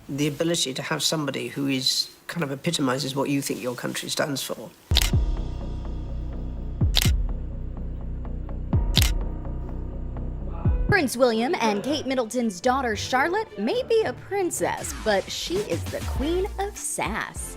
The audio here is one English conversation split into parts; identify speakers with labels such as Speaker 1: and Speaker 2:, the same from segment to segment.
Speaker 1: the ability to have somebody who is kind of epitomizes what you think your country stands for.
Speaker 2: Prince William and Kate Middleton's daughter Charlotte may be a princess, but she is the queen of sass.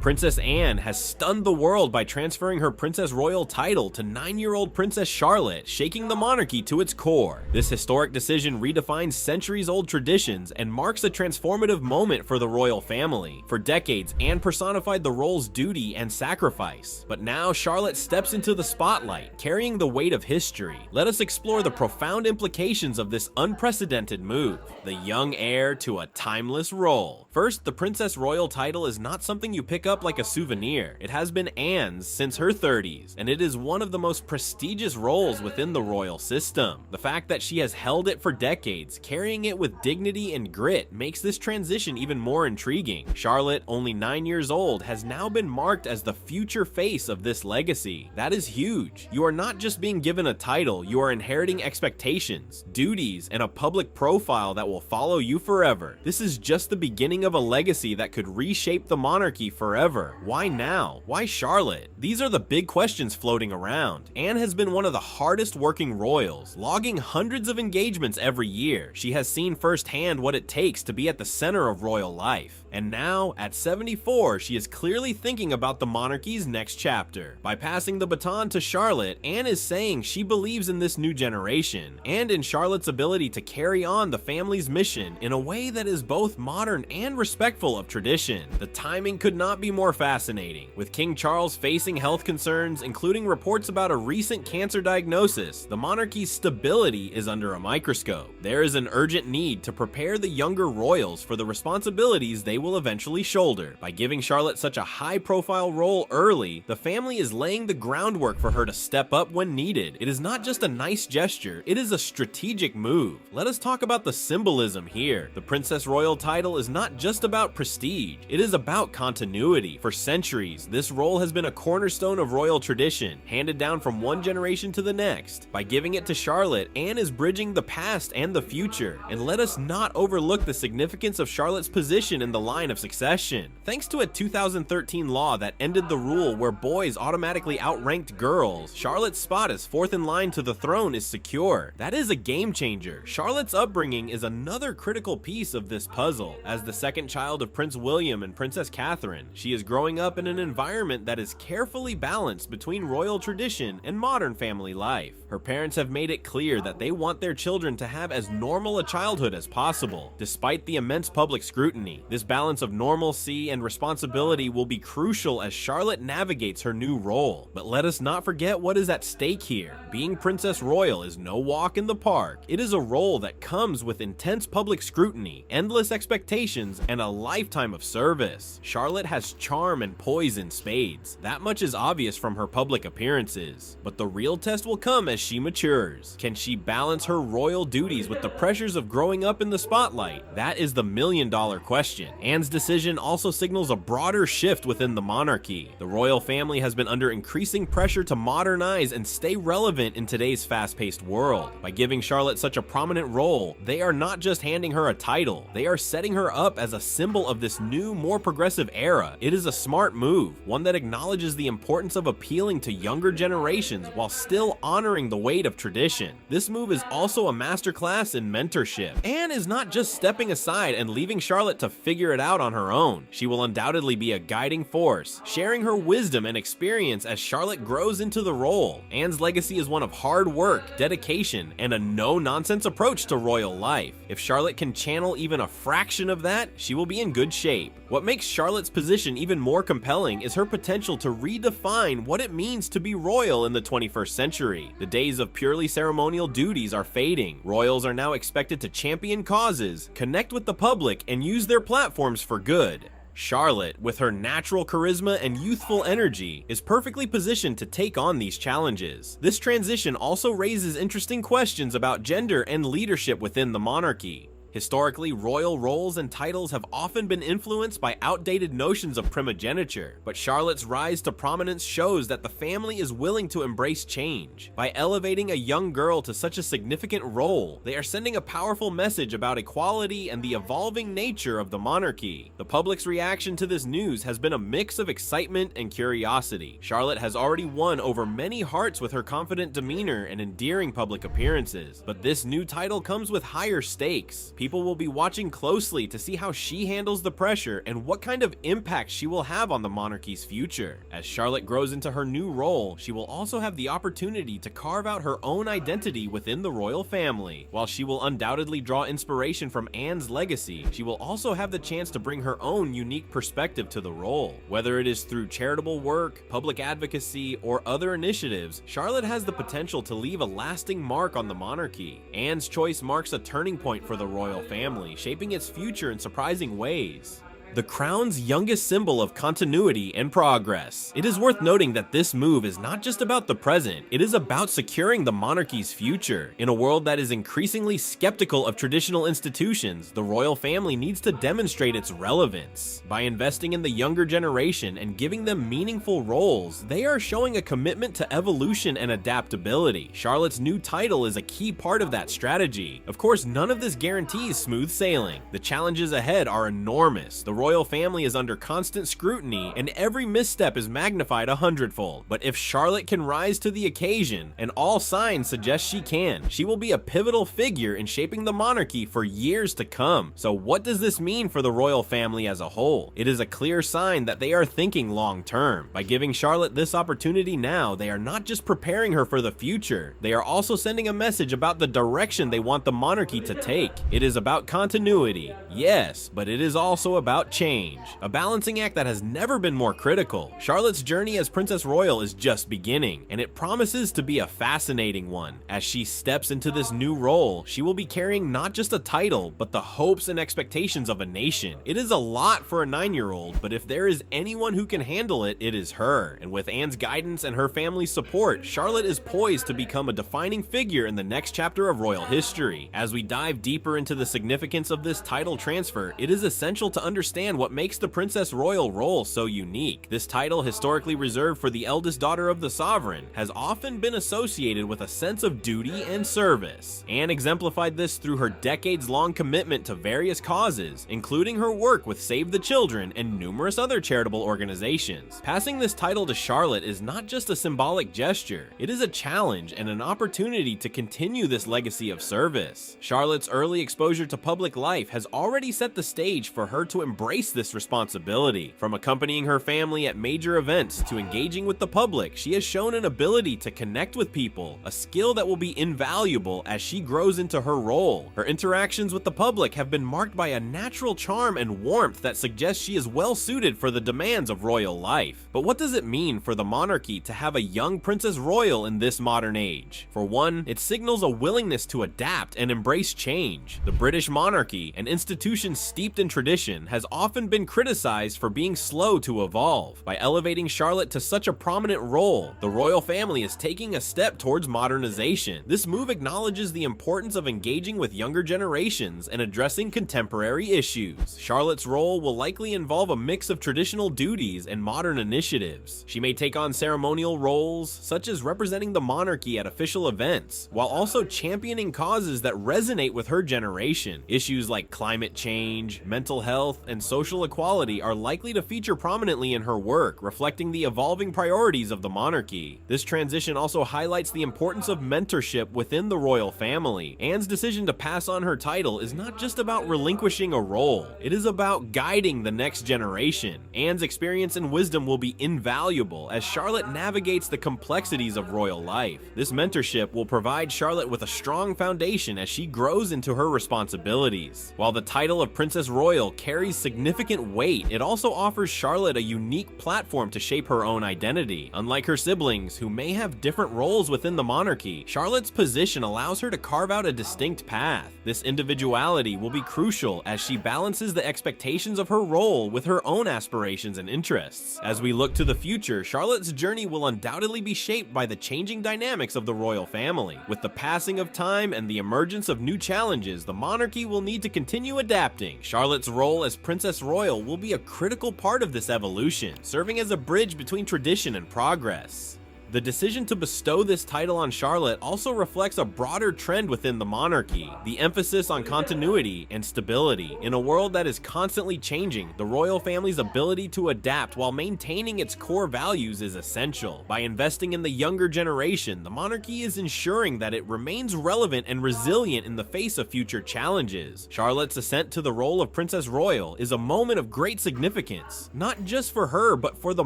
Speaker 3: Princess Anne has stunned the world by transferring her Princess Royal title to 9-year-old Princess Charlotte, shaking the monarchy to its core. This historic decision redefines centuries-old traditions and marks a transformative moment for the royal family. For decades, Anne personified the role's duty and sacrifice. But now Charlotte steps into the spotlight, carrying the weight of history. Let us explore the profound implications of this unprecedented move, the young heir to a timeless role. First, the Princess Royal title is not something you pick up like a souvenir. It has been Anne's since her 30s, and it is one of the most prestigious roles within the royal system. The fact that she has held it for decades, carrying it with dignity and grit, makes this transition even more intriguing. Charlotte, only 9 years old, has now been marked as the future face of this legacy. That is huge. You are not just being given a title, you are inheriting expectations, duties, and a public profile that will follow you forever. This is just the beginning of a legacy that could reshape the monarchy forever. Why now? Why Charlotte? These are the big questions floating around. Anne has been one of the hardest working royals, logging hundreds of engagements every year. She has seen firsthand what it takes to be at the center of royal life. And now, at 74, she is clearly thinking about the monarchy's next chapter. By passing the baton to Charlotte, Anne is saying she believes in this new generation, and in Charlotte's ability to carry on the family's mission in a way that is both modern and respectful of tradition. The timing could not be more fascinating. With King Charles facing health concerns, including reports about a recent cancer diagnosis, the monarchy's stability is under a microscope. There is an urgent need to prepare the younger royals for the responsibilities they will eventually shoulder. By giving Charlotte such a high-profile role early, the family is laying the groundwork for her to step up when needed. It is not just a nice gesture, it is a strategic move. Let us talk about the symbolism here. The Princess Royal title is not just about prestige, it is about continuity. For centuries, this role has been a cornerstone of royal tradition, handed down from one generation to the next. By giving it to Charlotte, Anne is bridging the past and the future. And let us not overlook the significance of Charlotte's position in the line of succession. Thanks to a 2013 law that ended the rule where boys automatically outranked girls, Charlotte's spot as fourth in line to the throne is secure. That is a game changer. Charlotte's upbringing is another critical piece of this puzzle. As the second child of Prince William and Princess Catherine, she is growing up in an environment that is carefully balanced between royal tradition and modern family life. Her parents have made it clear that they want their children to have as normal a childhood as possible. Despite the immense public scrutiny, this balance of normalcy and responsibility will be crucial as Charlotte navigates her new role. But let us not forget what is at stake here. Being Princess Royal is no walk in the park. It is a role that comes with intense public scrutiny, endless expectations, and a lifetime of service. Charlotte has charm and poise in spades. That much is obvious from her public appearances. But the real test will come as she matures. Can she balance her royal duties with the pressures of growing up in the spotlight? That is the million-dollar question. Anne's decision also signals a broader shift within the monarchy. The royal family has been under increasing pressure to modernize and stay relevant in today's fast-paced world. By giving Charlotte such a prominent role, they are not just handing her a title, they are setting her up as a symbol of this new, more progressive era. It is a smart move, one that acknowledges the importance of appealing to younger generations while still honoring the weight of tradition. This move is also a masterclass in mentorship. Anne is not just stepping aside and leaving Charlotte to figure it out on her own. She will undoubtedly be a guiding force, sharing her wisdom and experience as Charlotte grows into the role. Anne's legacy is one of hard work, dedication, and a no-nonsense approach to royal life. If Charlotte can channel even a fraction of that, she will be in good shape. What makes Charlotte's position even more compelling is her potential to redefine what it means to be royal in the 21st century. The days of purely ceremonial duties are fading. Royals are now expected to champion causes, connect with the public, and use their platforms for good. Charlotte, with her natural charisma and youthful energy, is perfectly positioned to take on these challenges. This transition also raises interesting questions about gender and leadership within the monarchy. Historically, royal roles and titles have often been influenced by outdated notions of primogeniture, but Charlotte's rise to prominence shows that the family is willing to embrace change. By elevating a young girl to such a significant role, they are sending a powerful message about equality and the evolving nature of the monarchy. The public's reaction to this news has been a mix of excitement and curiosity. Charlotte has already won over many hearts with her confident demeanor and endearing public appearances, but this new title comes with higher stakes. People will be watching closely to see how she handles the pressure and what kind of impact she will have on the monarchy's future. As Charlotte grows into her new role, she will also have the opportunity to carve out her own identity within the royal family. While she will undoubtedly draw inspiration from Anne's legacy, she will also have the chance to bring her own unique perspective to the role. Whether it is through charitable work, public advocacy, or other initiatives, Charlotte has the potential to leave a lasting mark on the monarchy. Anne's choice marks a turning point for the royal family, shaping its future in surprising ways. The crown's youngest symbol of continuity and progress. It is worth noting that this move is not just about the present, it is about securing the monarchy's future. In a world that is increasingly skeptical of traditional institutions, the royal family needs to demonstrate its relevance. By investing in the younger generation and giving them meaningful roles, they are showing a commitment to evolution and adaptability. Charlotte's new title is a key part of that strategy. Of course, none of this guarantees smooth sailing. The challenges ahead are enormous. The royal family is under constant scrutiny, and every misstep is magnified 100-fold. But if Charlotte can rise to the occasion, and all signs suggest she can, she will be a pivotal figure in shaping the monarchy for years to come. So what does this mean for the royal family as a whole? It is a clear sign that they are thinking long term. By giving Charlotte this opportunity now, they are not just preparing her for the future, they are also sending a message about the direction they want the monarchy to take. It is about continuity, yes, but it is also about change, a balancing act that has never been more critical. Charlotte's journey as Princess Royal is just beginning, and it promises to be a fascinating one. As she steps into this new role, she will be carrying not just a title, but the hopes and expectations of a nation. It is a lot for a 9-year-old, but if there is anyone who can handle it, it is her. And with Anne's guidance and her family's support, Charlotte is poised to become a defining figure in the next chapter of royal history. As we dive deeper into the significance of this title transfer, it is essential to understand what makes the Princess Royal role so unique. This title, historically reserved for the eldest daughter of the sovereign, has often been associated with a sense of duty and service. Anne exemplified this through her decades-long commitment to various causes, including her work with Save the Children and numerous other charitable organizations. Passing this title to Charlotte is not just a symbolic gesture, it is a challenge and an opportunity to continue this legacy of service. Charlotte's early exposure to public life has already set the stage for her to embrace this responsibility. From accompanying her family at major events to engaging with the public, she has shown an ability to connect with people, a skill that will be invaluable as she grows into her role. Her interactions with the public have been marked by a natural charm and warmth that suggests she is well suited for the demands of royal life. But what does it mean for the monarchy to have a young Princess Royal in this modern age? For one, it signals a willingness to adapt and embrace change. The British monarchy, an institution steeped in tradition, has often been criticized for being slow to evolve. By elevating Charlotte to such a prominent role, the royal family is taking a step towards modernization. This move acknowledges the importance of engaging with younger generations and addressing contemporary issues. Charlotte's role will likely involve a mix of traditional duties and modern initiatives. She may take on ceremonial roles, such as representing the monarchy at official events, while also championing causes that resonate with her generation. Issues like climate change, mental health, and social equality are likely to feature prominently in her work, reflecting the evolving priorities of the monarchy. This transition also highlights the importance of mentorship within the royal family. Anne's decision to pass on her title is not just about relinquishing a role, it is about guiding the next generation. Anne's experience and wisdom will be invaluable as Charlotte navigates the complexities of royal life. This mentorship will provide Charlotte with a strong foundation as she grows into her responsibilities. While the title of Princess Royal carries significant weight, it also offers Charlotte a unique platform to shape her own identity. Unlike her siblings, who may have different roles within the monarchy, Charlotte's position allows her to carve out a distinct path. This individuality will be crucial as she balances the expectations of her role with her own aspirations and interests. As we look to the future, Charlotte's journey will undoubtedly be shaped by the changing dynamics of the royal family. With the passing of time and the emergence of new challenges, the monarchy will need to continue adapting. Charlotte's role as Princess Royal will be a critical part of this evolution, serving as a bridge between tradition and progress. The decision to bestow this title on Charlotte also reflects a broader trend within the monarchy, the emphasis on continuity and stability. In a world that is constantly changing, the royal family's ability to adapt while maintaining its core values is essential. By investing in the younger generation, the monarchy is ensuring that it remains relevant and resilient in the face of future challenges. Charlotte's ascent to the role of Princess Royal is a moment of great significance, not just for her, but for the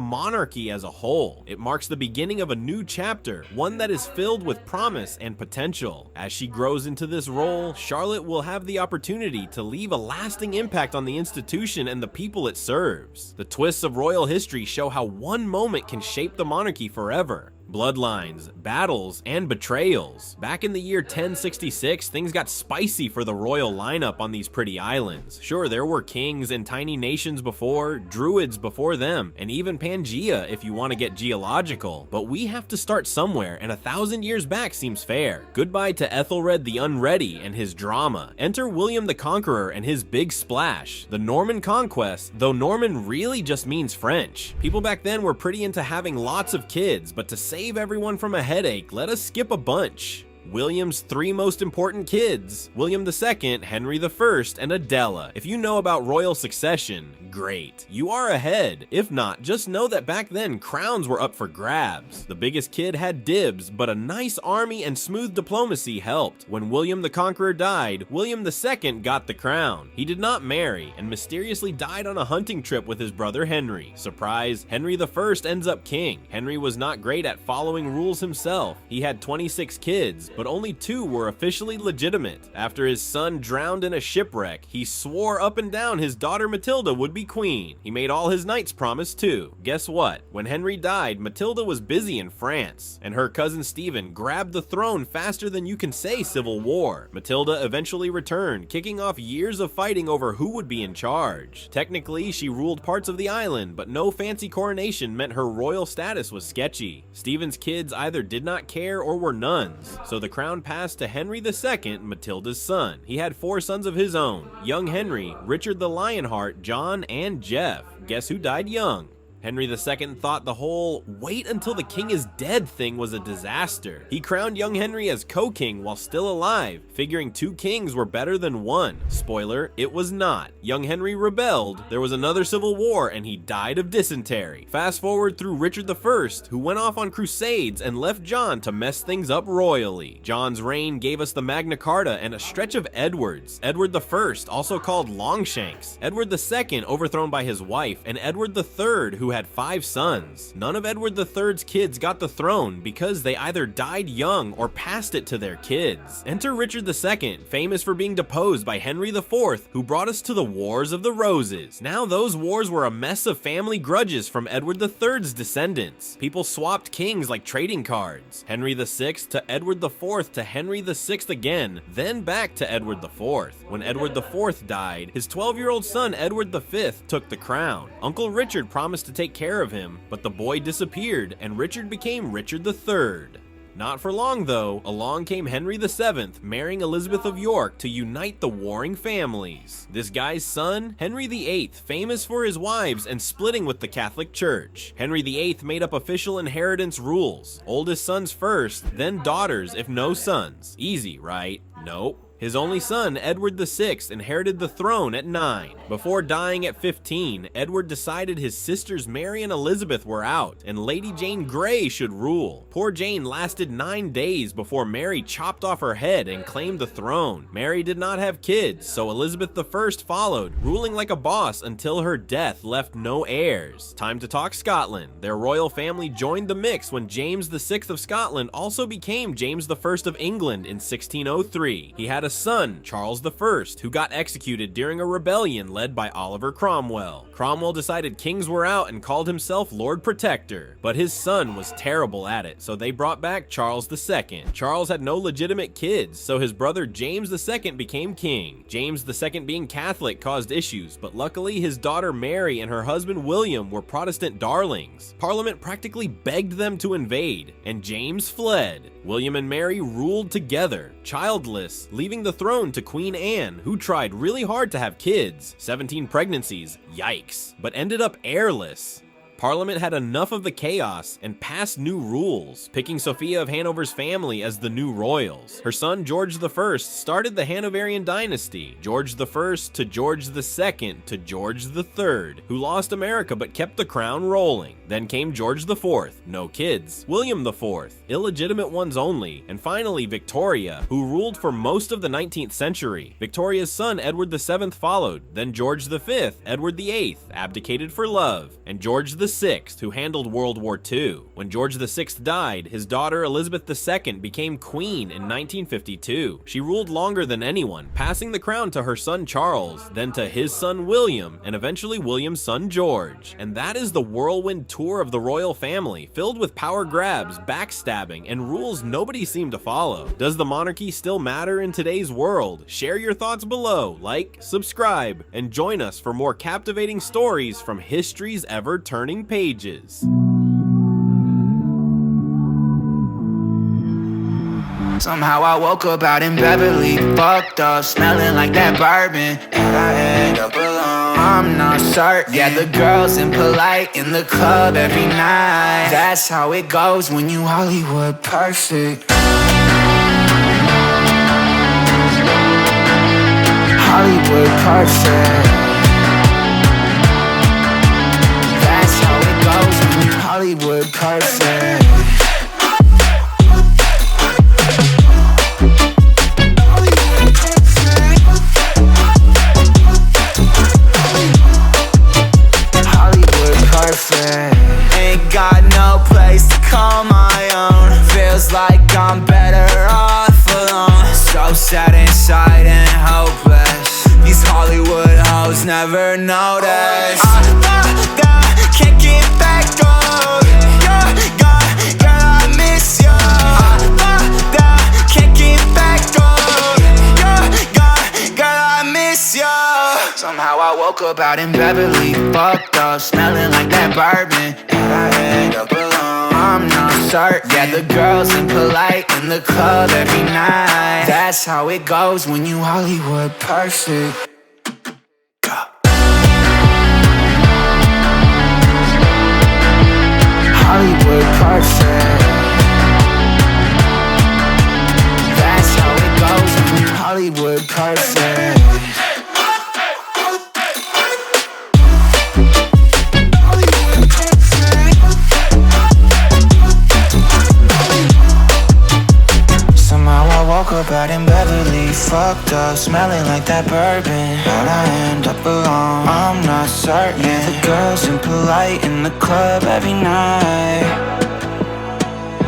Speaker 3: monarchy as a whole. It marks the beginning of a new chapter, one that is filled with promise and potential. As she grows into this role, Charlotte will have the opportunity to leave a lasting impact on the institution and the people it serves. The twists of royal history show how one moment can shape the monarchy forever. Bloodlines, battles, and betrayals. Back in the year 1066, things got spicy for the royal lineup on these pretty islands. Sure, there were kings and tiny nations before, druids before them, and even Pangaea if you want to get geological. But we have to start somewhere, and 1,000 years back seems fair. Goodbye to Ethelred the Unready and his drama. Enter William the Conqueror and his big splash. The Norman Conquest, though Norman really just means French. People back then were pretty into having lots of kids, but to save everyone from a headache, let us skip a bunch. William's 3 most important kids: William II, Henry I, and Adela. If you know about royal succession, great. You are ahead. If not, just know that back then crowns were up for grabs. The biggest kid had dibs, but a nice army and smooth diplomacy helped. When William the Conqueror died, William II got the crown. He did not marry and mysteriously died on a hunting trip with his brother Henry. Surprise, Henry I ends up king. Henry was not great at following rules himself. He had 26 kids, but only 2 were officially legitimate. After his son drowned in a shipwreck, he swore up and down his daughter Matilda would be queen. He made all his knights promise too. Guess what? When Henry died, Matilda was busy in France, and her cousin Stephen grabbed the throne faster than you can say civil war. Matilda eventually returned, kicking off years of fighting over who would be in charge. Technically, she ruled parts of the island, but no fancy coronation meant her royal status was sketchy. Stephen's kids either did not care or were nuns, so the crown passed to Henry II, Matilda's son. He had 4 sons of his own: young Henry, Richard the Lionheart, John, and Jeff. Guess who died young? Henry II thought the whole "wait until the king is dead" thing was a disaster. He crowned young Henry as co-king while still alive, figuring 2 kings were better than 1. Spoiler, it was not. Young Henry rebelled, there was another civil war, and he died of dysentery. Fast forward through Richard I, who went off on crusades and left John to mess things up royally. John's reign gave us the Magna Carta and a stretch of Edwards. Edward I, also called Longshanks. Edward II, overthrown by his wife, and Edward III, who had 5 sons. None of Edward III's kids got the throne because they either died young or passed it to their kids. Enter Richard II, famous for being deposed by Henry IV, who brought us to the Wars of the Roses. Now those wars were a mess of family grudges from Edward III's descendants. People swapped kings like trading cards. Henry VI to Edward IV to Henry VI again, then back to Edward IV. When Edward IV died, his 12-year-old son Edward V took the crown. Uncle Richard promised to take care of him, but the boy disappeared and Richard became Richard III. Not for long though, along came Henry VII, marrying Elizabeth of York to unite the warring families. This guy's son, Henry VIII, famous for his wives and splitting with the Catholic Church. Henry VIII made up official inheritance rules. Oldest sons first, then daughters if no sons. Easy, right? Nope. His only son, Edward VI, inherited the throne at 9. Before dying at 15, Edward decided his sisters Mary and Elizabeth were out, and Lady Jane Grey should rule. Poor Jane lasted 9 days before Mary chopped off her head and claimed the throne. Mary did not have kids, so Elizabeth I followed, ruling like a boss until her death left no heirs. Time to talk Scotland. Their royal family joined the mix when James VI of Scotland also became James I of England in 1603. He had a son, Charles I, who got executed during a rebellion led by Oliver Cromwell. Cromwell decided kings were out and called himself Lord Protector, but his son was terrible at it, so they brought back Charles II. Charles had no legitimate kids, so his brother James II became king. James II being Catholic caused issues, but luckily his daughter Mary and her husband William were Protestant darlings. Parliament practically begged them to invade, and James fled. William and Mary ruled together, childless, leaving the throne to Queen Anne, who tried really hard to have kids, 17 pregnancies, yikes, but ended up heirless. Parliament had enough of the chaos and passed new rules, picking Sophia of Hanover's family as the new royals. Her son George I started the Hanoverian dynasty, George I to George II to George III, who lost America but kept the crown rolling. Then came George IV, no kids, William IV, illegitimate ones only, and finally Victoria, who ruled for most of the 19th century. Victoria's son Edward VII followed, then George V, Edward VIII, abdicated for love, and George VI, who handled World War II. When George VI died, his daughter Elizabeth II became queen in 1952. She ruled longer than anyone, passing the crown to her son Charles, then to his son William, and eventually William's son George. And that is the whirlwind tour of the royal family, filled with power grabs, backstabbing, and rules nobody seemed to follow. Does the monarchy still matter in today's world? Share your thoughts below, like, subscribe, and join us for more captivating stories from history's ever-turning pages.
Speaker 4: Somehow I woke up out in Beverly, fucked up, smelling like that bourbon, and I end up alone. I'm not certain. Yeah, the girls impolite in the club every night. That's how it goes when you Hollywood perfect. Hollywood perfect. That's how it goes when you Hollywood perfect. Ain't got no place to call my own. Feels like I'm better off alone. So sad inside and hopeless. These Hollywood hoes never notice. Can't get back on. Girl, I miss you. Can't get back on. Girl, I miss you. Somehow I woke up out in Beverly, fucked up, smelling like that bourbon, and I end up alone. I'm not certain. Yeah, the girls impolite in the club every night. That's how it goes when you Hollywood perfect. Hollywood perfect. That's how it goes when you Hollywood perfect. Woke up out in Beverly, fucked up, smelling like that bourbon, how'd I end up alone? I'm not certain. Yeah, the girls impolite in the club every night.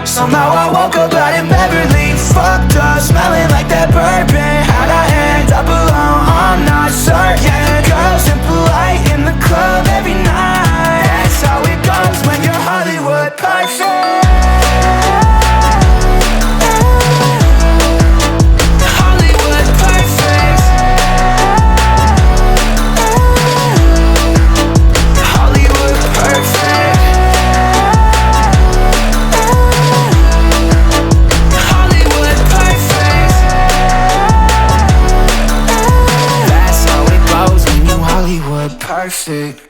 Speaker 4: Somehow I woke up out in Beverly, fucked up, smelling like that bourbon, how'd I end up alone? I'm not certain. Yeah, the girls impolite in the club every night. That's how it goes when you're Hollywood perfect. Perfect.